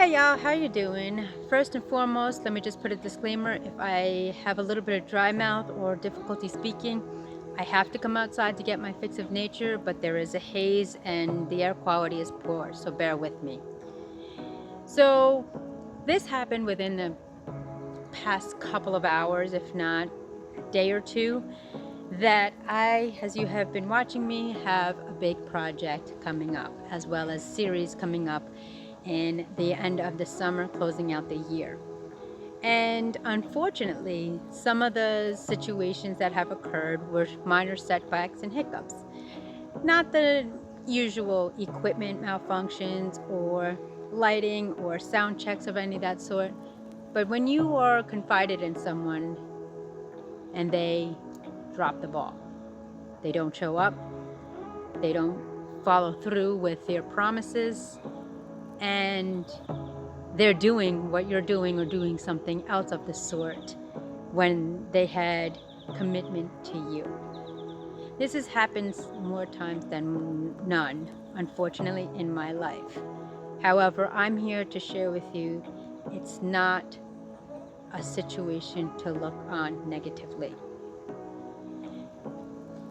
y'all, how you doing? First and foremost, let me just put a disclaimer. If I have a little bit of dry mouth or difficulty speaking, I have to come outside to get my fix of nature, but there is a haze and the air quality is poor, so bear with me. So this happened within the past couple of hours, if not a day or two, that I, as you have been watching me, have a big project coming up, as well as series coming up in the end of the summer, closing out the year. And unfortunately, some of the situations that have occurred were minor setbacks and hiccups. Not the usual equipment malfunctions or lighting or sound checks of any of that sort, but when you are confided in someone and they drop the ball, they don't show up, they don't follow through with their promises, and they're doing what you're doing or doing something else of the sort when they had commitment to you. This has happened more times than none, unfortunately, in my life. However, I'm here to share with you it's not a situation to look on negatively.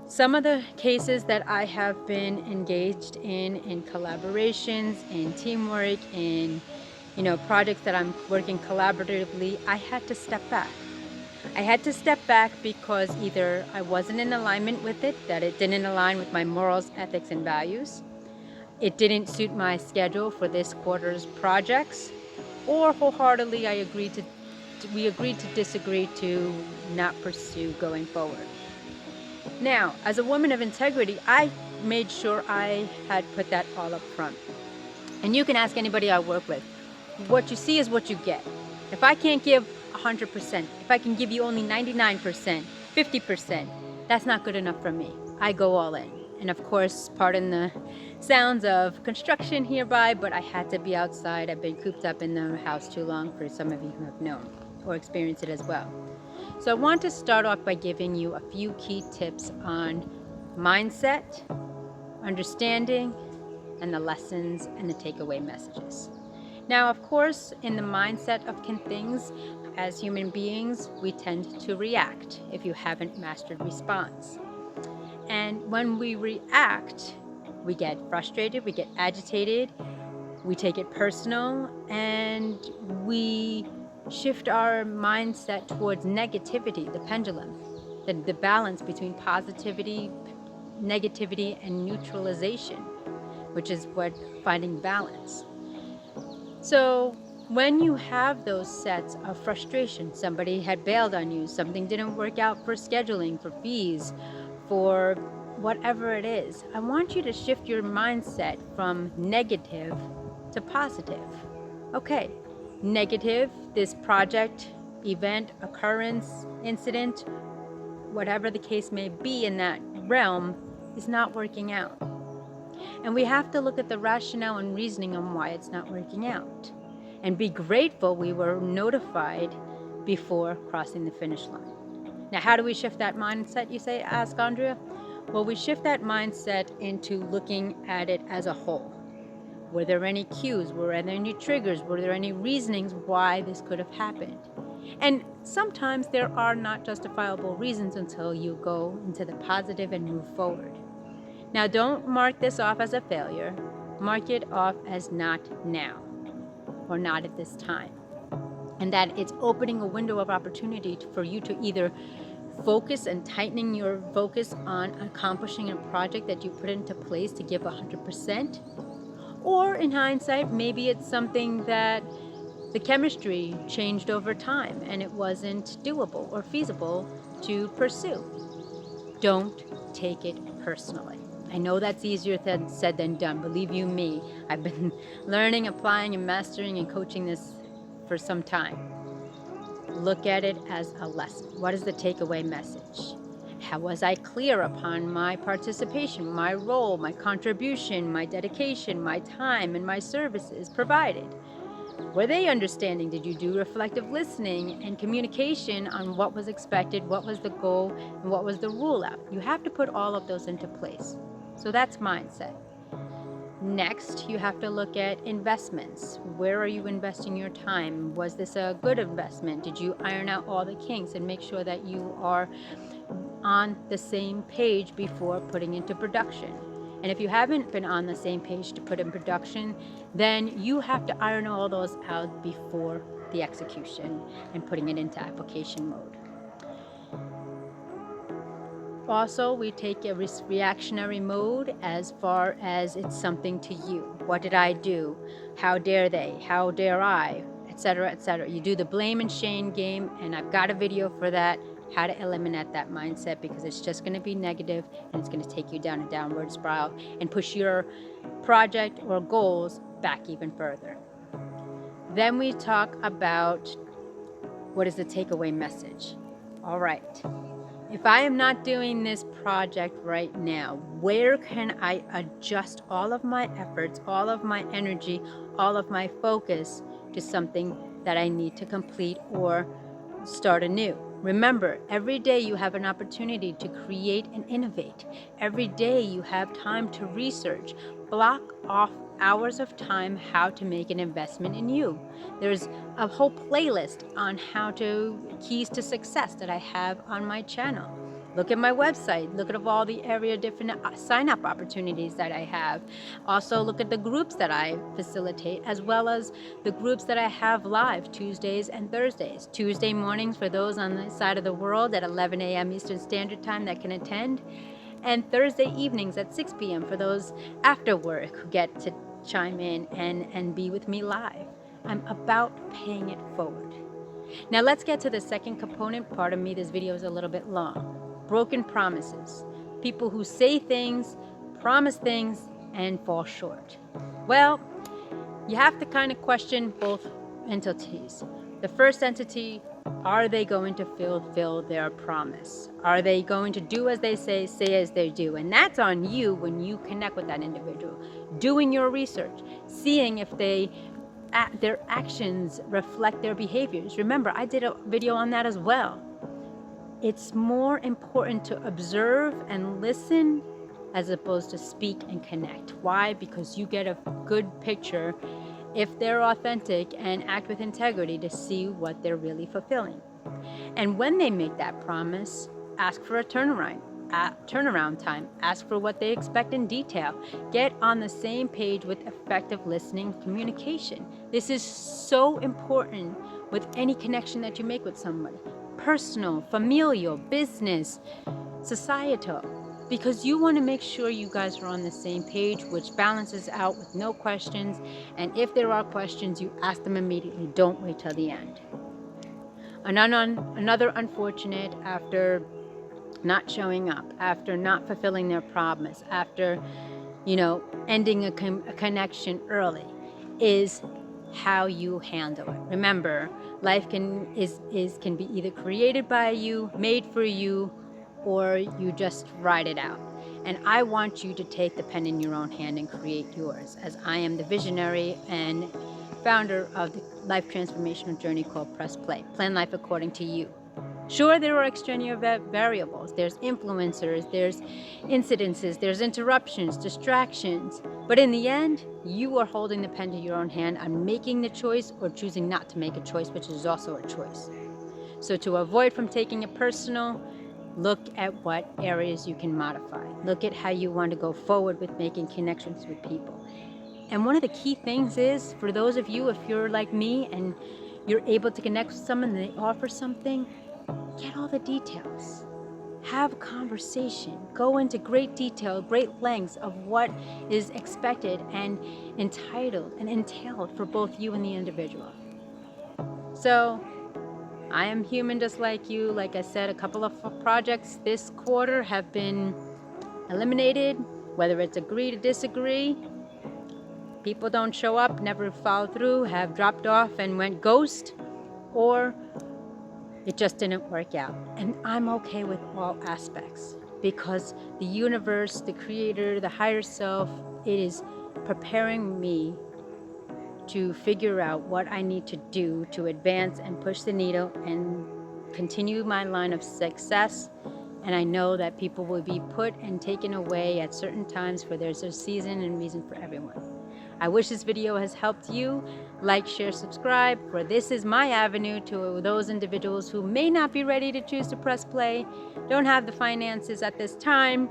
Some of the cases that I have been engaged in collaborations, in teamwork, in projects that I'm working collaboratively, I had to step back. I had to step back because either I wasn't in alignment with it, that it didn't align with my morals, ethics, and values, it didn't suit my schedule for this quarter's projects, or wholeheartedly we agreed to disagree to not pursue going forward. Now, as a woman of integrity, I made sure I had put that all up front. And you can ask anybody I work with. What you see is what you get. If I can't give 100%, if I can give you only 99%, 50%, that's not good enough for me. I go all in. And of course, pardon the sounds of construction hereby, but I had to be outside. I've been cooped up in the house too long, for some of you who have known or experienced it as well. So I want to start off by giving you a few key tips on mindset, understanding, and the lessons and the takeaway messages. Now, of course, in the mindset of things, as human beings, we tend to react if you haven't mastered response. And when we react, we get frustrated, we get agitated, we take it personal, and we shift our mindset towards negativity, the pendulum, the balance between positivity, negativity, and neutralization, which is what finding balance. So when you have those sets of frustration, somebody had bailed on you, something didn't work out for scheduling, for fees, for whatever it is, I want you to shift your mindset from negative to positive. Okay, negative, this project, event, occurrence, incident, whatever the case may be in that realm, is not working out. And we have to look at the rationale and reasoning on why it's not working out. And be grateful we were notified before crossing the finish line. Now, how do we shift that mindset, you say, ask Andrea? Well, we shift that mindset into looking at it as a whole. Were there any cues? Were there any triggers? Were there any reasonings why this could have happened? And sometimes there are not justifiable reasons until you go into the positive and move forward. Now, don't mark this off as a failure. Mark it off as not now or not at this time. And that it's opening a window of opportunity for you to either focus and tightening your focus on accomplishing a project that you put into place to give 100%. Or in hindsight, maybe it's something that the chemistry changed over time and it wasn't doable or feasible to pursue. Don't take it personally. I know that's easier said than done. Believe you me, I've been learning, applying, and mastering and coaching this for some time. Look at it as a lesson. What is the takeaway message? How was I clear upon my participation, my role, my contribution, my dedication, my time, and my services provided? Were they understanding? Did you do reflective listening and communication on what was expected, what was the goal, and what was the rule out? You have to put all of those into place. So that's mindset. Next, you have to look at investments. Where are you investing your time? Was this a good investment? Did you iron out all the kinks and make sure that you are on the same page before putting into production? And if you haven't been on the same page to put in production, then you have to iron all those out before the execution and putting it into application mode. Also, we take a reactionary mode as far as it's something to you. What did I do? How dare they? How dare I? Etc., etc. You do the blame and shame game, and I've got a video for that, how to eliminate that mindset, because it's just going to be negative and it's going to take you down a downward spiral and push your project or goals back even further. Then we talk about what is the takeaway message. All right. If I am not doing this project right now, where can I adjust all of my efforts, all of my energy, all of my focus to something that I need to complete or start anew? Remember, every day you have an opportunity to create and innovate. Every day you have time to research. Block off hours of time how to make an investment in you. There's a whole playlist on keys to success that I have on my channel. Look at my website. Look at all the different sign-up opportunities that I have. Also, look at the groups that I facilitate, as well as the groups that I have live Tuesdays and Thursdays. Tuesday mornings for those on the side of the world at 11 a.m. Eastern Standard Time that can attend, and Thursday evenings at 6 p.m. for those after work who get to chime in and be with me live. I'm about paying it forward. Now let's get to the second component. Pardon me, this video is a little bit long. Broken promises. People who say things, promise things, and fall short. Well, you have to kind of question both entities. The first entity, are they going to fulfill their promise? Are they going to do as they say as they do? And that's on you when you connect with that individual. Doing your research, seeing if their actions reflect their behaviors. Remember, I did a video on that as well. It's more important to observe and listen as opposed to speak and connect. Why? Because you get a good picture if they're authentic and act with integrity to see what they're really fulfilling. And when they make that promise, ask for a turnaround time. Ask for what they expect in detail. Get on the same page with effective listening communication. This is so important with any connection that you make with somebody. Personal, familial, business, societal. Because you want to make sure you guys are on the same page, which balances out with no questions. And if there are questions, you ask them immediately. Don't wait till the end. Another unfortunate, after not showing up, after not fulfilling their promise, after, ending a connection early, is how you handle it. Remember, life can be either created by you, made for you, or you just ride it out. And I want you to take the pen in your own hand and create yours, as I am the visionary and founder of the life transformational journey called Press Play. Plan life according to you. Sure, there are extraneous variables. There's influencers, there's incidences, there's interruptions, distractions. But in the end, you are holding the pen to your own hand on making the choice or choosing not to make a choice, which is also a choice. So to avoid from taking it personal, look at what areas you can modify. Look at how you want to go forward with making connections with people. And one of the key things is, for those of you, if you're like me and you're able to connect with someone and they offer something, get all the details. Have a conversation. Go into great detail, great lengths of what is expected and entitled and entailed for both you and the individual. So, I am human just like you. Like I said, a couple of projects this quarter have been eliminated, whether it's agree to disagree. People don't show up, never follow through, have dropped off and went ghost, or it just didn't work out. And I'm okay with all aspects, because the universe, the creator, the higher self, it is preparing me to figure out what I need to do to advance and push the needle and continue my line of success And I know that people will be put and taken away at certain times, for there's a season and reason for everyone. I wish this video has helped you. Like, share, subscribe, for this is my avenue to those individuals who may not be ready to choose to press play, don't have the finances at this time,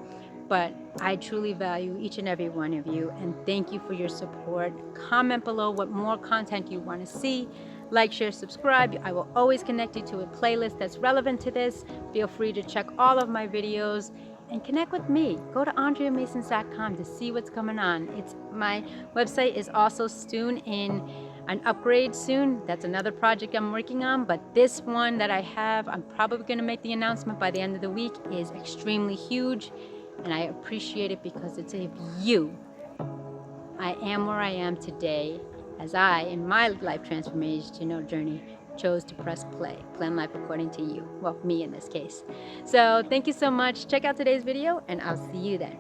but I truly value each and every one of you, and thank you for your support. Comment below what more content you want to see. Like, share, subscribe. I will always connect you to a playlist that's relevant to this. Feel free to check all of my videos and connect with me. Go to AndreaMasons.com to see what's coming on. My website is also soon in an upgrade soon. That's another project I'm working on, but this one that I have, I'm probably going to make the announcement by the end of the week, is extremely huge, and I appreciate it because it's of you. I am where I am today as I, in my life transformation journey, chose to press play. Plan life according to you. Well, me in this case. So thank you so much. Check out today's video, and I'll see you then.